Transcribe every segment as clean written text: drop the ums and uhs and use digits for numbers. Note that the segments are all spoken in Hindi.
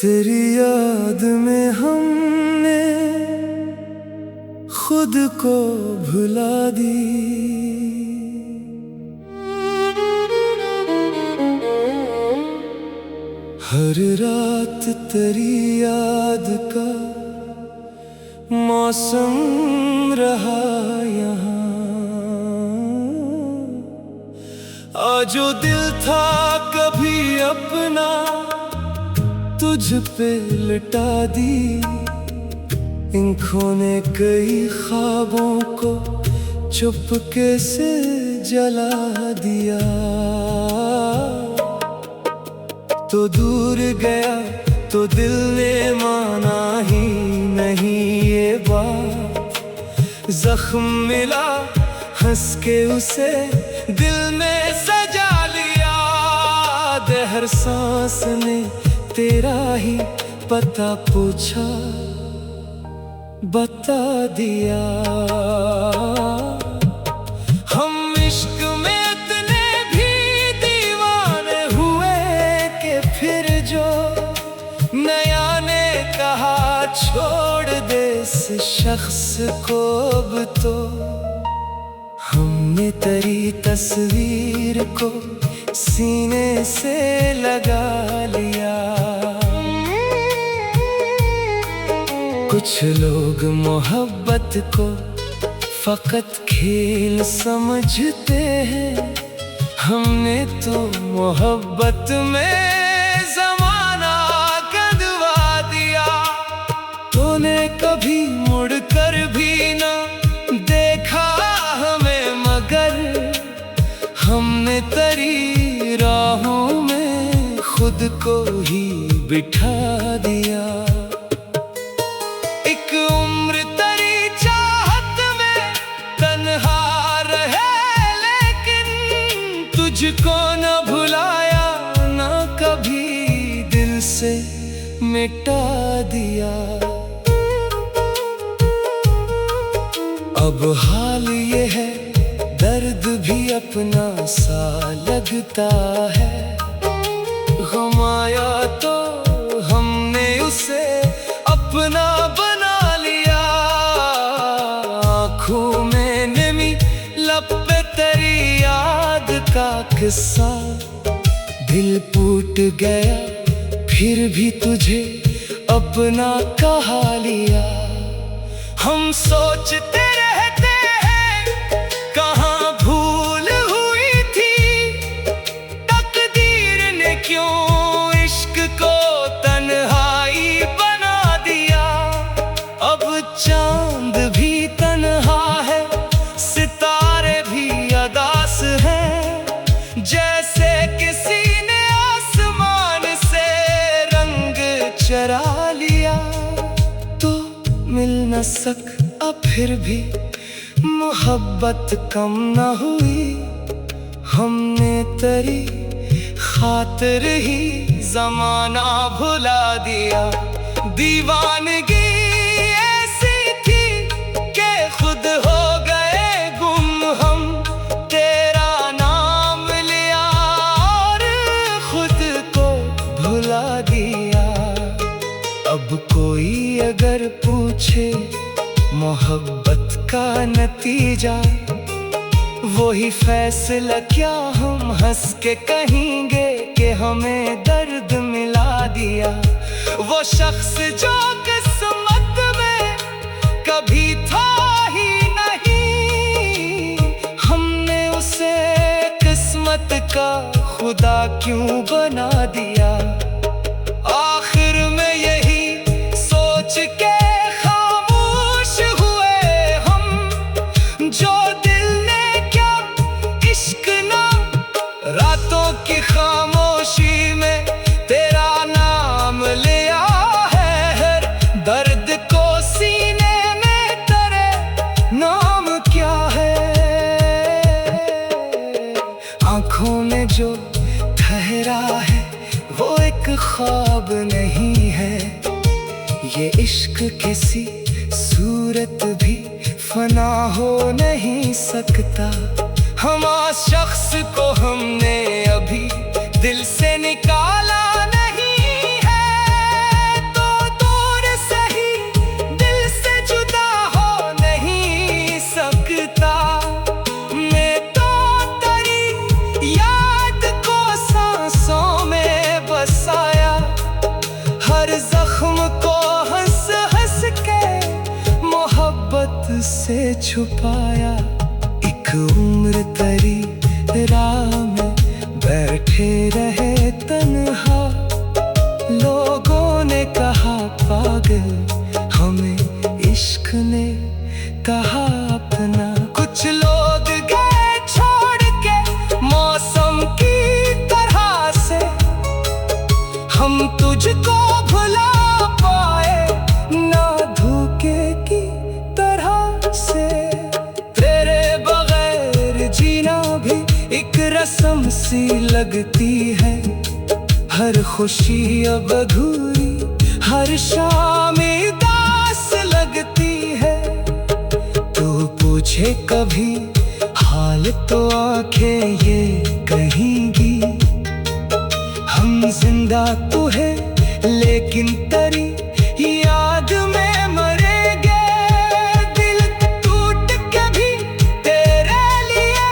तेरी याद में हमने खुद को भुला दी। हर रात तेरी याद का मौसम रहा यहाँ। आज जो दिल था कभी अपना तुझ पे लटा दी। आँखों ने कई ख्वाबों को चुपके से जला दिया। तो दूर गया तो दिल ने माना ही नहीं ये बात। जख्म मिला हंस के उसे दिल में सजा लिया। हर सांस ने तेरा ही पता पूछा, बता दिया। हम इश्क में इतने भी दीवाने हुए कि फिर जो नया ने कहा छोड़ दे इस शख्स को अब तो। हमने तेरी तस्वीर को सीने से लगा लिया। कुछ लोग मोहब्बत को फकत खेल समझते हैं। हमने तो मोहब्बत में ज़माना गंदवा दिया। तूने कभी मुड़ कर भी ना देखा हमें, मगर हमने तेरी राहों में खुद को ही बिठा दिया। एक उम्र तेरी चाहत में तन्हा रहे, लेकिन तुझको न भुलाया न कभी दिल से मिटा दिया। अब हाल ये है दर्द भी अपना सा लगता है। गम आया तो हमने उसे अपना बना लिया। आँखों में नमी लब पे तेरी याद का किस्सा। दिल टूट गया फिर भी तुझे अपना कहा लिया। हम सोचते रहते हैं कहाँ भूल हुई थी। तकदीर ने क्यों इश्क को तन्हाई बना दिया। अब चांद भी तन्हा है, सितारे भी अदास हैं। जैसे किसी ने आसमान से रंग चरा लिया। तो मिल न सका फिर भी मोहब्बत कम न हुई। हमने तेरी खातिर ही ज़माना भुला दिया। दीवानगी ऐसी थी कि खुद हो गए गुम हम। तेरा नाम लिया और खुद को भुला दिया। अब कोई अगर पूछे मोहब्बत का नतीजा, वही फैसला क्या हम हंस के कहेंगे कि हमें दर्द मिला दिया। वो शख्स जो किस्मत में कभी था ही नहीं, हमने उसे किस्मत का खुदा क्यों बना दिया। आखिर में यही सोच के खामोश हुए हम, जो दिल ने क्या इश्क ना। रातों की खामोशी में तेरा नाम लिया है। हर दर्द को सीने में तेरे नाम क्या है। आँखों में जो ठहरा है वो एक ख्वाब नहीं है। ये इश्क किसी सूरत भी फना हो नहीं सकता। हम शख्स को हमने अभी दिल से निकाला नहीं है। छुपाया। एक उम्र तरी राह में बैठे रहे तन्हा। लोगों ने कहा पागल, हमें इश्क ने कहा अपना। कुछ लोग गए छोड़ के मौसम की तरह से, हम तुझको भुला पाए ना धोखे की तरह से। तेरे बगैर जीना भी एक रस्म सी लगती है। हर खुशी अब अधूरी, हर शाम उदास लगती है। तू पूछे कभी हाल तो आंखें ये कहेंगी, हम जिंदा तो है लेकिन तेरी याद में मरेंगे। दिल टूट के भी तेरे लिए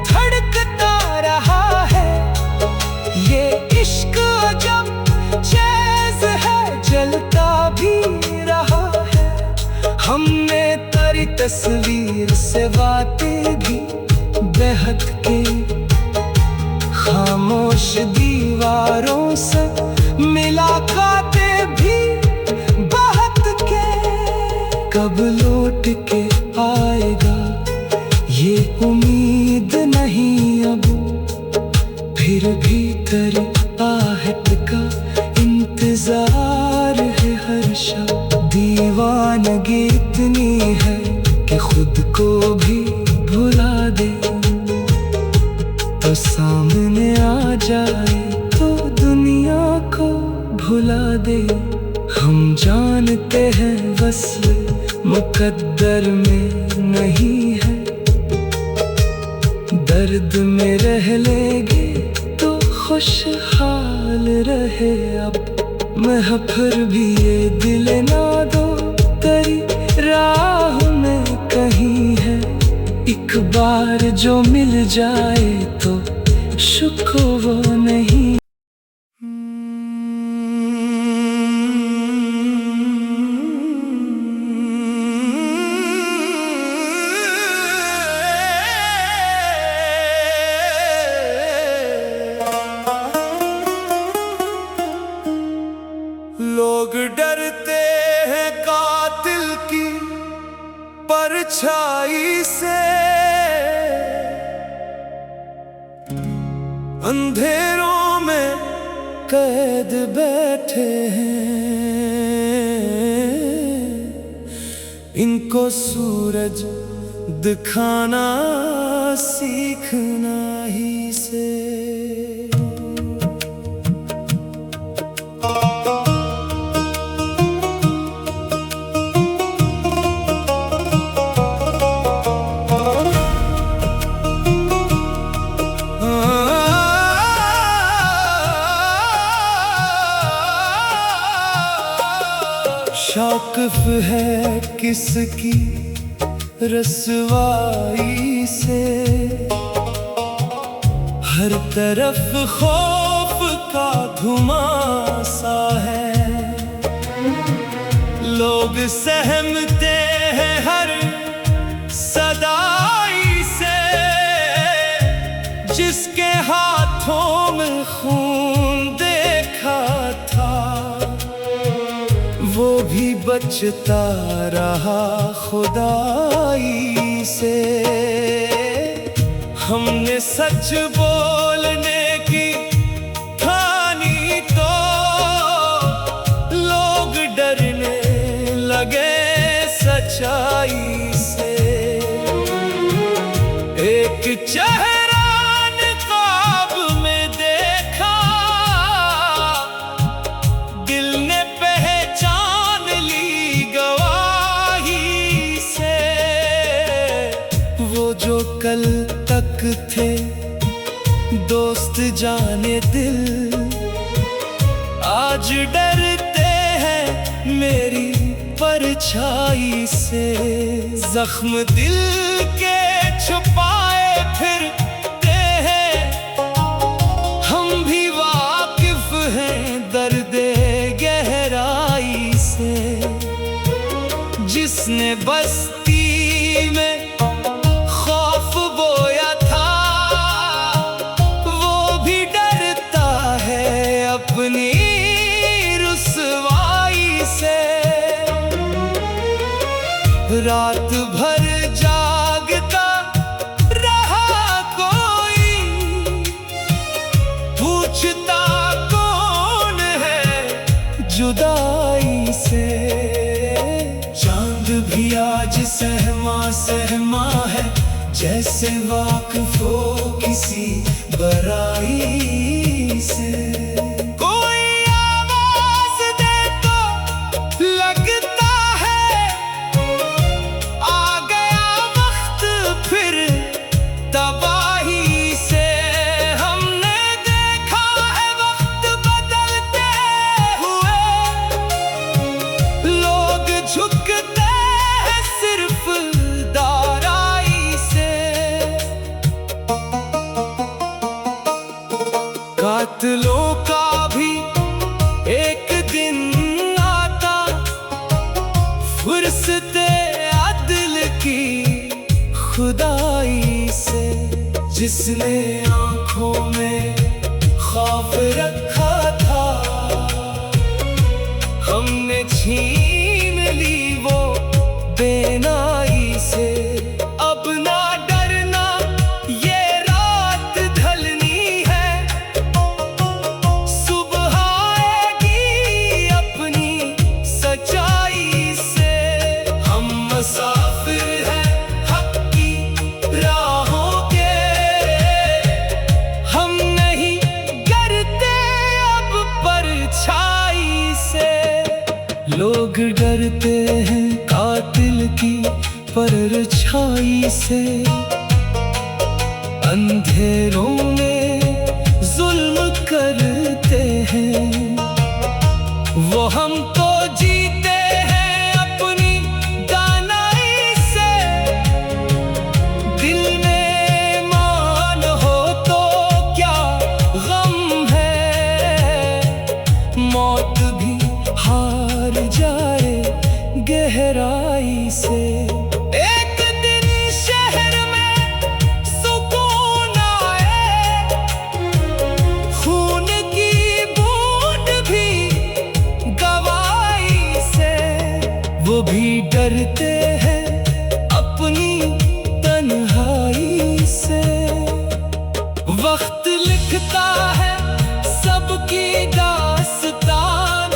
धड़कता रहा है। ये इश्क अजब चीज़ है, जलता भी रहा है। हमने तेरी तस्वीर से बातें भी बेहद के, खामोश दीवारों से मुलाकातें भी बहुत के। कब लौट के आएगा ये उम्मीद नहीं अब, फिर भी तेरी आहट का इंतजार है हर शब। दीवानगी इतनी है कि खुद को भी भुला दे। तो सामने आ जाए तो दुनिया को भुला दे। हम जानते हैं बस मुकद्दर में नहीं है। दर्द में रह लेंगे तो खुशहाल रहे अब। मैं फिर भी ये दिल ना दो, तेरी राह में कहीं है। एक बार जो मिल जाए तो शुक्र वो नहीं। लोग डरते हैं कातिल की परछाई से, अंधेरों में कैद बैठे हैं। इनको सूरज दिखाना सीखना ही से। शाकिफ है किसकी रसवाई से, हर तरफ खौफ का धुआंसा है। लोग सहमते हैं हर सदाई से, जिसके हाथों में खून देखा था वो भी बचता रहा खुदाई से। हमने सच बोलने की ठानी तो लोग डरने लगे सच्चाई से। एक चेहरा नकाब में देखा, दिल ने पहचान ली गवाही से। वो जो कल तक थे दोस्त जाने दिल, आज डरते हैं मेरी परछाई से। जख्म दिल के छुपाए फिरते हैं, हम भी वाकिफ हैं दर्दे गहराई से। जिसने बस्ती में रात भर जागता रहा कोई, पूछता कौन है जुदाई से। चांद भी आज सहमा सहमा है, जैसे वाकिफ हो किसी बराई से। कोई आवाज दे तो लगता है आ गया वक्त फिर तबाही से। हमने देखा है वक्त बदलते हुए, लोग झुकते हैं सिर्फ दाराई से। कातिलों का भी एक दिन आता, फुर्सते अदल की खुदाई से। जिसने आंखों में खौफ रखा था, हमने छीन ली वो बेनाई से। अब ना डरना, ये रात ढलनी है, सुबह आएगी अपनी सच्चाई से। हम मुसाफिर हैं हक की राहों के, हम नहीं डरते अब परछाई से। लोग डरते हैं कातिल की परछाई से, अंधेरों में जुल्म करते हैं वो। हम तो जीते हैं अपनी दानाई से, दिल में मान हो तो क्या गम है। मौत भी हार जाए गहराई से, एक दिन शहर में सुकून आए। खून की बूंद भी गवाही से, वो भी डरते हैं अपनी तन्हाई से। वक्त लिखता है सबकी दास्तान,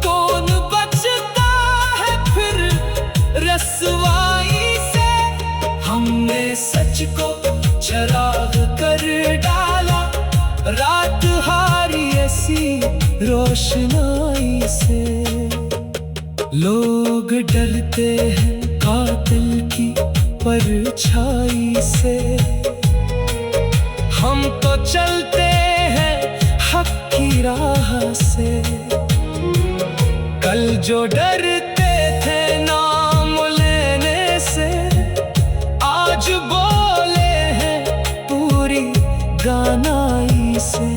कौन बचता है फिर रसवाई से। हमने सच को चराग कर डाला, रात हारी ऐसी रोशनाई से। लोग डरते हैं कातिल की परछाई से, हम तो चलते हैं हक की राह से। कल जो डरते थे नाम लेने से, आज बोले हैं पूरी दानाई से।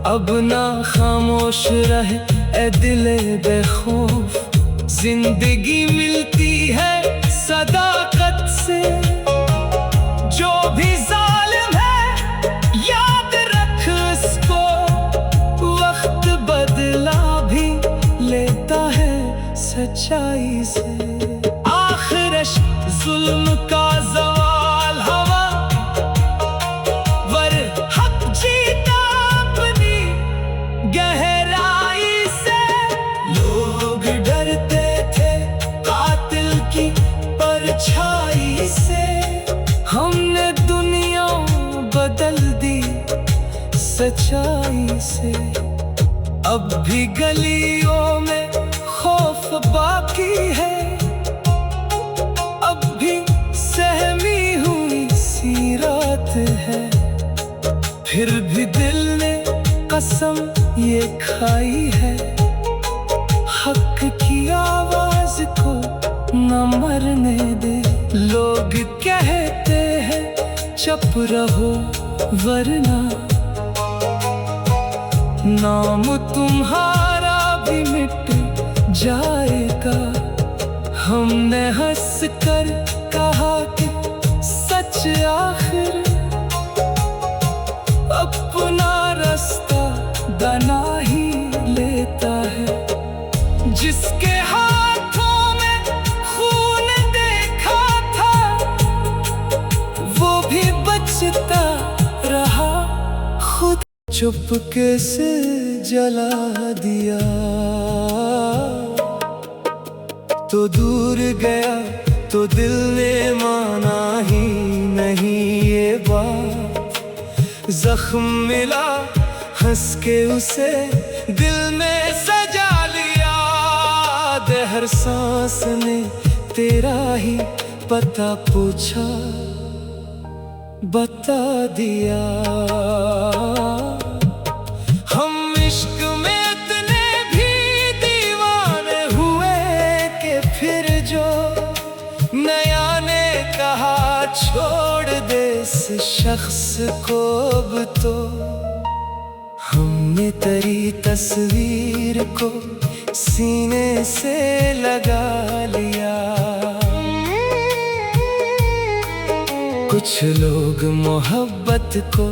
अब ना खामोश रहे ए दिले बेखौफ, जिंदगी मिलती है सदाकत से। जो भी जालिम है याद रख इसको, वक्त बदला भी लेता है सच्चाई से। आखिरश जुल्म का ज़वाल हवा, वर हक जीता अपनी गहराई से। लोग डरते थे कातिल की परछाई से, हमने दुनिया बदल दी सच्चाई से। अब भी गलियों में खौफ बाकी है, अब भी सहमी हुई सी रात है। फिर भी दिल ने कसम ये खाई है, हक की आवाज को न मरने दे। लोग कहते हैं चुप रहो वरना नाम तुम्हारा भी मिट जाएगा। हमने हंस कर कहा कि सच आखिर अपना रास्ता बना ही लेता है। जिसके हाथों में खून चुपके से जला दिया। तो दूर गया तो दिल ने माना ही नहीं ये बात। जख्म मिला हंस के उसे दिल में सजा लिया। हर सांस ने तेरा ही पता पूछा, बता दिया। हम इश्क में इतने भी दीवाने हुए कि फिर जो नया ने कहा छोड़ दे इस शख्स को अब तो। हमने तेरी तस्वीर को सीने से लगा लिया। कुछ लोग मोहब्बत को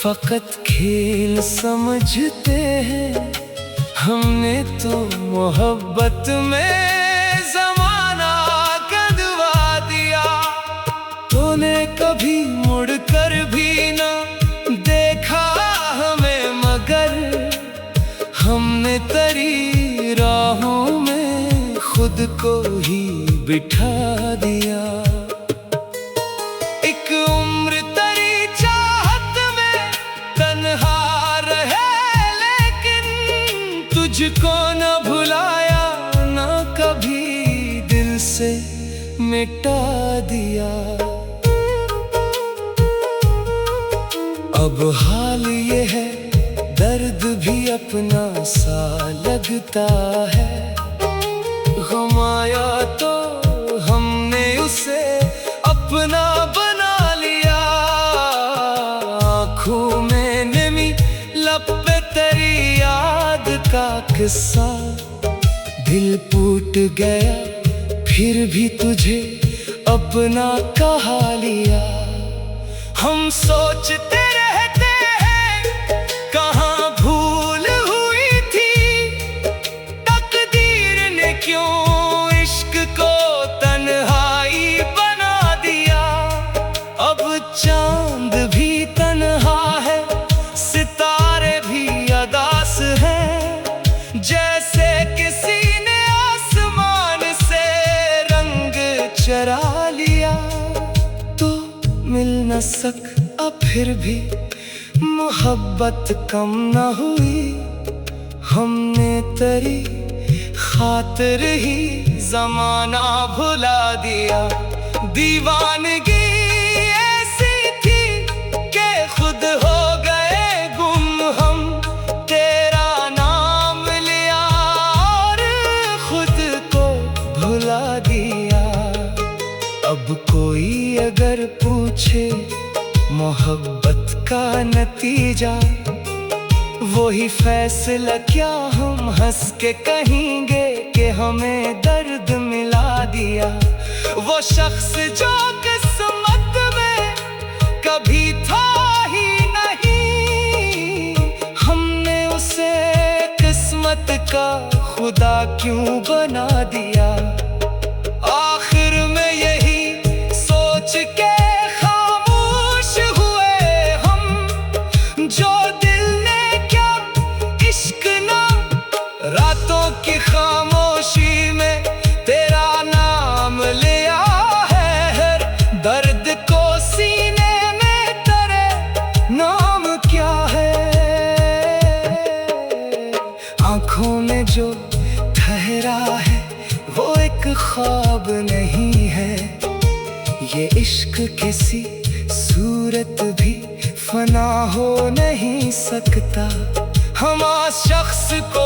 फकत खेल समझते हैं। हमने तो मोहब्बत में ज़माना गंदवा दिया। तूने कभी मुड़कर भी ना देखा हमें, मगर हमने तेरी राहों में खुद को ही बिठा दिया। एक उम्र तेरी चाहत में तन्हा रहे, लेकिन तुझको न भुलाया न कभी दिल से मिटा दिया। अब हाल ये है दर्द भी अपना सा लगता है। गम आया तो हमने उसे अपना बना लिया। आँखों में नमी, लब पे तेरी याद का किस्सा। दिल टूट गया फिर भी तुझे अपना कहा लिया। हम सोचते रहते हैं कहाँ भूल हुई थी, तकदीर ने क्यों इश्क को तन्हाई बना दिया। अब चांद भी तन्हा है, सितारे भी अदास हैं। जैसे किसी ने आसमान से रंग चरा लिया। तो मिल न सका फिर भी मोहब्बत कम न हुई। हमने तेरी खातिर ही ज़माना भुला दिया। दीवानगी ऐसी थी कि खुद हो गए गुम हम। तेरा नाम लिया और खुद को भुला दिया। अब कोई अगर पूछे मोहब्बत का नतीजा, वही फैसला क्या हम हंस के कहेंगे कि हमें दर्द मिला दिया। वो शख्स जो किस्मत में कभी था ही नहीं, हमने उसे किस्मत का खुदा क्यों बना दिया। आखिर में यही सोच के खामोश हुए हम, जो दिल ने क्या इश्क ना। रातों की खामोशी में तेरा नाम लिया है। दर्द को सीने में तेरे नाम क्या है। आँखों में जो ठहरा है वो एक ख्वाब नहीं है। ये इश्क किसी सूरत भी फना हो नहीं सकता। हम शख्स को